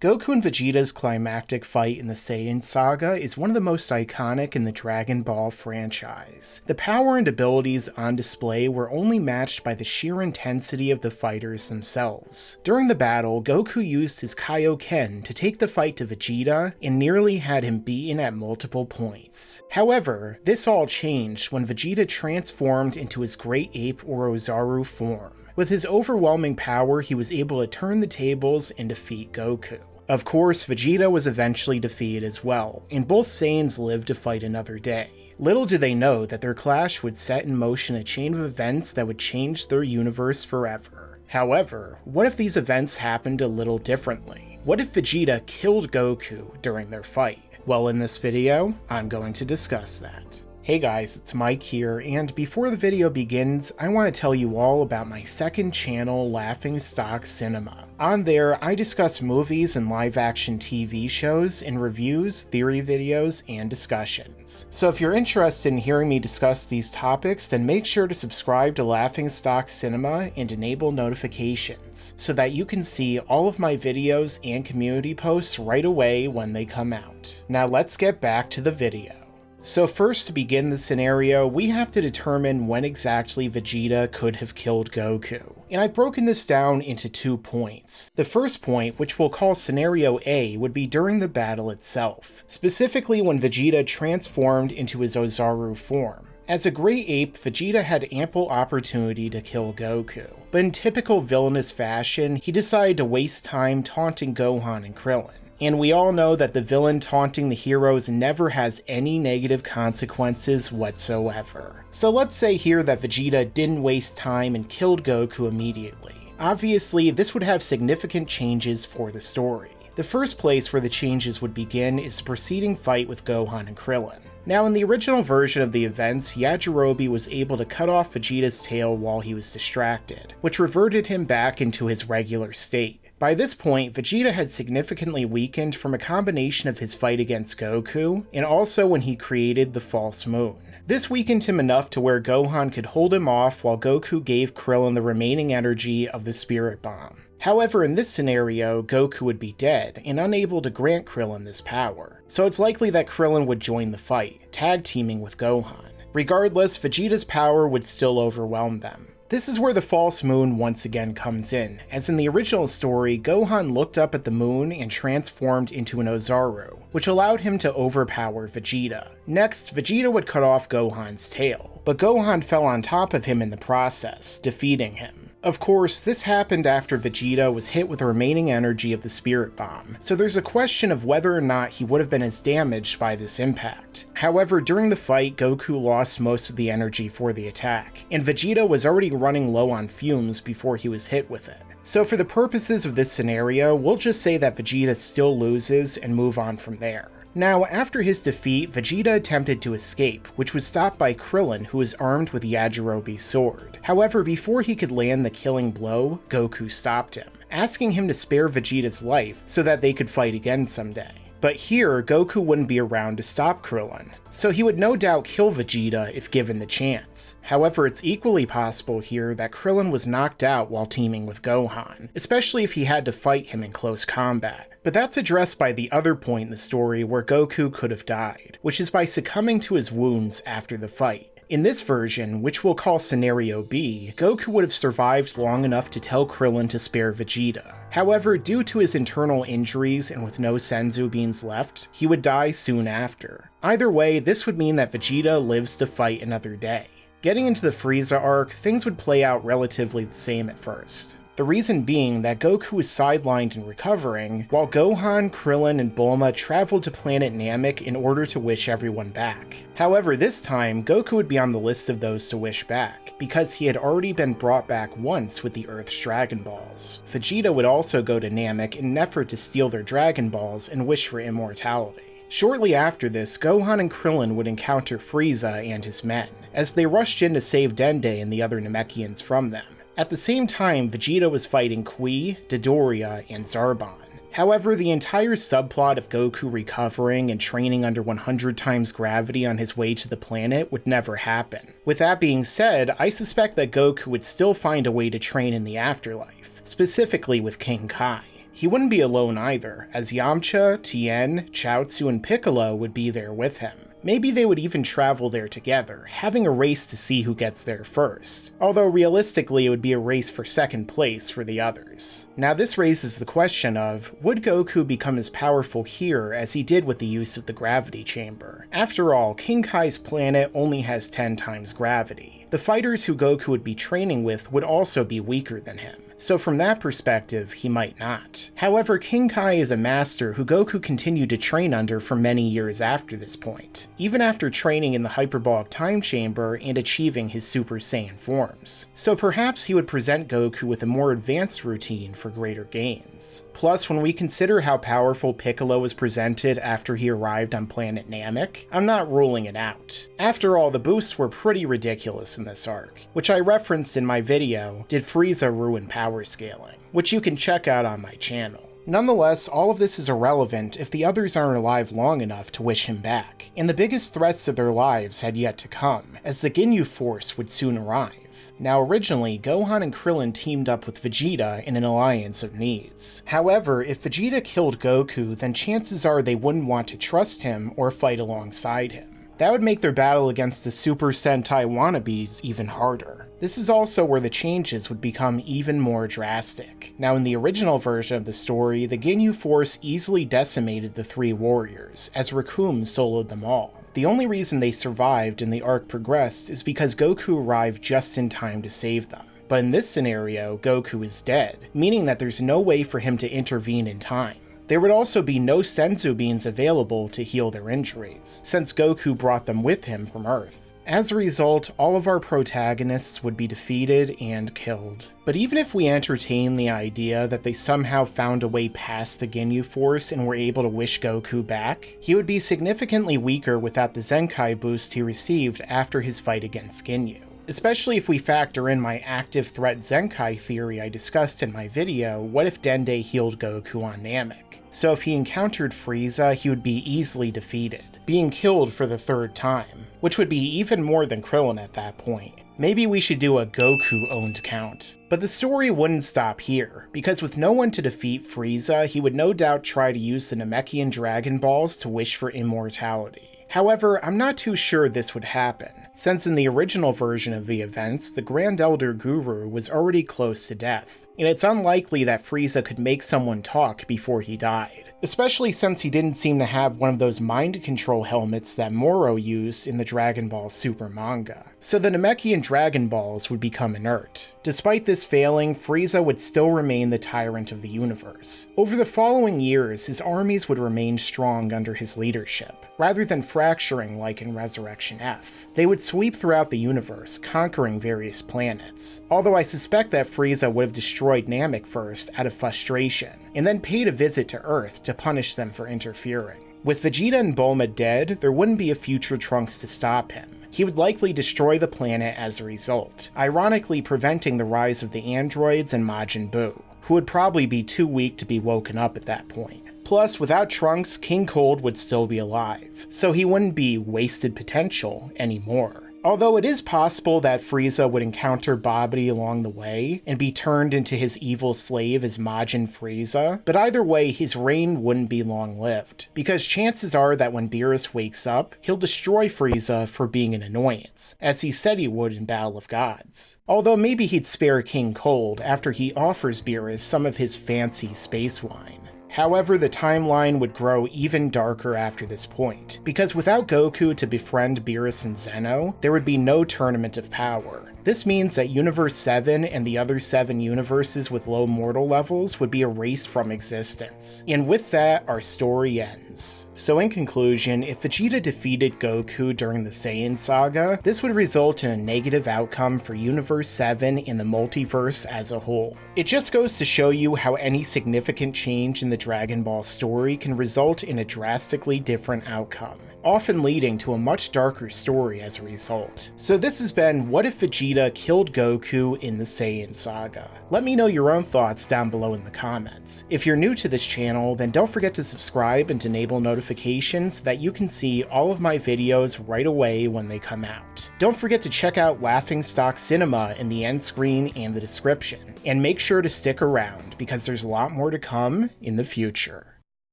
Goku and Vegeta's climactic fight in the Saiyan Saga is one of the most iconic in the Dragon Ball franchise. The power and abilities on display were only matched by the sheer intensity of the fighters themselves. During the battle, Goku used his Kaioken to take the fight to Vegeta and nearly had him beaten at multiple points. However, this all changed when Vegeta transformed into his Great Ape Orozaru form. With his overwhelming power, he was able to turn the tables and defeat Goku. Of course, Vegeta was eventually defeated as well, and both Saiyans lived to fight another day. Little did they know that their clash would set in motion a chain of events that would change their universe forever. However, what if these events happened a little differently? What if Vegeta killed Goku during their fight? Well, in this video, I'm going to discuss that. Hey guys, it's Mike here, and before the video begins, I want to tell you all about my second channel, Laughingstock Cinema. On there, I discuss movies and live-action TV shows in reviews, theory videos, and discussions. So if you're interested in hearing me discuss these topics, then make sure to subscribe to Laughingstock Cinema and enable notifications, so that you can see all of my videos and community posts right away when they come out. Now let's get back to the video. So first, to begin the scenario, we have to determine when exactly Vegeta could have killed Goku. And I've broken this down into 2 points. The first point, which we'll call Scenario A, would be during the battle itself, specifically when Vegeta transformed into his Ozaru form. As a great ape, Vegeta had ample opportunity to kill Goku, but in typical villainous fashion, he decided to waste time taunting Gohan and Krillin. And we all know that the villain taunting the heroes never has any negative consequences whatsoever. So let's say here that Vegeta didn't waste time and killed Goku immediately. Obviously, this would have significant changes for the story. The first place where the changes would begin is the preceding fight with Gohan and Krillin. Now, in the original version of the events, Yajirobe was able to cut off Vegeta's tail while he was distracted, which reverted him back into his regular state. By this point, Vegeta had significantly weakened from a combination of his fight against Goku, and also when he created the false moon. This weakened him enough to where Gohan could hold him off while Goku gave Krillin the remaining energy of the Spirit Bomb. However, in this scenario, Goku would be dead and unable to grant Krillin this power, so it's likely that Krillin would join the fight, tag teaming with Gohan. Regardless, Vegeta's power would still overwhelm them. This is where the false moon once again comes in, as in the original story, Gohan looked up at the moon and transformed into an Ozaru, which allowed him to overpower Vegeta. Next, Vegeta would cut off Gohan's tail, but Gohan fell on top of him in the process, defeating him. Of course, this happened after Vegeta was hit with the remaining energy of the Spirit Bomb, so there's a question of whether or not he would have been as damaged by this impact. However, during the fight, Goku lost most of the energy for the attack, and Vegeta was already running low on fumes before he was hit with it. So for the purposes of this scenario, we'll just say that Vegeta still loses and move on from there. Now, after his defeat, Vegeta attempted to escape, which was stopped by Krillin, who was armed with Yajirobe's sword. However, before he could land the killing blow, Goku stopped him, asking him to spare Vegeta's life so that they could fight again someday. But here, Goku wouldn't be around to stop Krillin, so he would no doubt kill Vegeta if given the chance. However, it's equally possible here that Krillin was knocked out while teaming with Gohan, especially if he had to fight him in close combat. But that's addressed by the other point in the story where Goku could have died, which is by succumbing to his wounds after the fight. In this version, which we'll call Scenario B, Goku would have survived long enough to tell Krillin to spare Vegeta. However, due to his internal injuries and with no Senzu beans left, he would die soon after. Either way, this would mean that Vegeta lives to fight another day. Getting into the Frieza arc, things would play out relatively the same at first. The reason being that Goku was sidelined and recovering, while Gohan, Krillin, and Bulma traveled to planet Namek in order to wish everyone back. However, this time, Goku would be on the list of those to wish back, because he had already been brought back once with the Earth's Dragon Balls. Vegeta would also go to Namek in an effort to steal their Dragon Balls and wish for immortality. Shortly after this, Gohan and Krillin would encounter Frieza and his men, as they rushed in to save Dende and the other Namekians from them. At the same time, Vegeta was fighting Kui, Dodoria, and Zarbon. However, the entire subplot of Goku recovering and training under 100 times gravity on his way to the planet would never happen. With that being said, I suspect that Goku would still find a way to train in the afterlife, specifically with King Kai. He wouldn't be alone either, as Yamcha, Tien, Chaozu, and Piccolo would be there with him. Maybe they would even travel there together, having a race to see who gets there first. Although realistically it would be a race for second place for the others. Now this raises the question of, would Goku become as powerful here as he did with the use of the gravity chamber? After all, King Kai's planet only has 10 times gravity. The fighters who Goku would be training with would also be weaker than him. So from that perspective, he might not. However, King Kai is a master who Goku continued to train under for many years after this point, even after training in the hyperbolic time chamber and achieving his Super Saiyan forms. So perhaps he would present Goku with a more advanced routine for greater gains. Plus, when we consider how powerful Piccolo was presented after he arrived on planet Namek, I'm not ruling it out. After all, the boosts were pretty ridiculous in this arc, which I referenced in my video, Did Frieza Ruin Power Scaling?, which you can check out on my channel. Nonetheless, all of this is irrelevant if the others aren't alive long enough to wish him back, and the biggest threats of their lives had yet to come, as the Ginyu Force would soon arrive. Now originally, Gohan and Krillin teamed up with Vegeta in an alliance of needs. However, if Vegeta killed Goku, then chances are they wouldn't want to trust him or fight alongside him. That would make their battle against the Super Sentai wannabes even harder. This is also where the changes would become even more drastic. Now in the original version of the story, the Ginyu Force easily decimated the three warriors, as Recoome soloed them all. The only reason they survived and the arc progressed is because Goku arrived just in time to save them. But in this scenario, Goku is dead, meaning that there's no way for him to intervene in time. There would also be no Senzu beans available to heal their injuries, since Goku brought them with him from Earth. As a result, all of our protagonists would be defeated and killed. But even if we entertain the idea that they somehow found a way past the Ginyu Force and were able to wish Goku back, he would be significantly weaker without the Zenkai boost he received after his fight against Ginyu. Especially if we factor in my active threat Zenkai theory I discussed in my video, What if Dende healed Goku on Namek? So if he encountered Frieza, he would be easily defeated, being killed for the third time, which would be even more than Krillin at that point. Maybe we should do a Goku-owned count. But the story wouldn't stop here, because with no one to defeat Frieza, he would no doubt try to use the Namekian Dragon Balls to wish for immortality. However, I'm not too sure this would happen, since in the original version of the events, the Grand Elder Guru was already close to death, and it's unlikely that Frieza could make someone talk before he died. Especially since he didn't seem to have one of those mind control helmets that Moro used in the Dragon Ball Super manga. So the Namekian Dragon Balls would become inert. Despite this failing, Frieza would still remain the tyrant of the universe. Over the following years, his armies would remain strong under his leadership, rather than fracturing like in Resurrection F. They would sweep throughout the universe, conquering various planets. Although I suspect that Frieza would have destroyed Namek first out of frustration, and then paid a visit to Earth to punish them for interfering. With Vegeta and Bulma dead, there wouldn't be a future Trunks to stop him. He would likely destroy the planet as a result, ironically preventing the rise of the androids and Majin Buu, who would probably be too weak to be woken up at that point. Plus, without Trunks, King Cold would still be alive, so he wouldn't be wasted potential anymore. Although it is possible that Frieza would encounter Babidi along the way and be turned into his evil slave as Majin Frieza, but either way his reign wouldn't be long-lived, because chances are that when Beerus wakes up, he'll destroy Frieza for being an annoyance, as he said he would in Battle of Gods. Although maybe he'd spare King Cold after he offers Beerus some of his fancy space wine. However, the timeline would grow even darker after this point, because without Goku to befriend Beerus and Zeno, there would be no Tournament of Power. This means that Universe 7 and the other 7 universes with low mortal levels would be erased from existence. And with that, our story ends. So in conclusion, if Vegeta defeated Goku during the Saiyan Saga, this would result in a negative outcome for Universe 7 and the multiverse as a whole. It just goes to show you how any significant change in the Dragon Ball story can result in a drastically different outcome. often leading to a much darker story as a result. So this has been What If Vegeta Killed Goku in the Saiyan Saga? Let me know your own thoughts down below in the comments. If you're new to this channel, then don't forget to subscribe and enable notifications so that you can see all of my videos right away when they come out. Don't forget to check out Laughingstock Cinema in the end screen and the description, and make sure to stick around because there's a lot more to come in the future.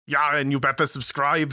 Yeah, and you better subscribe.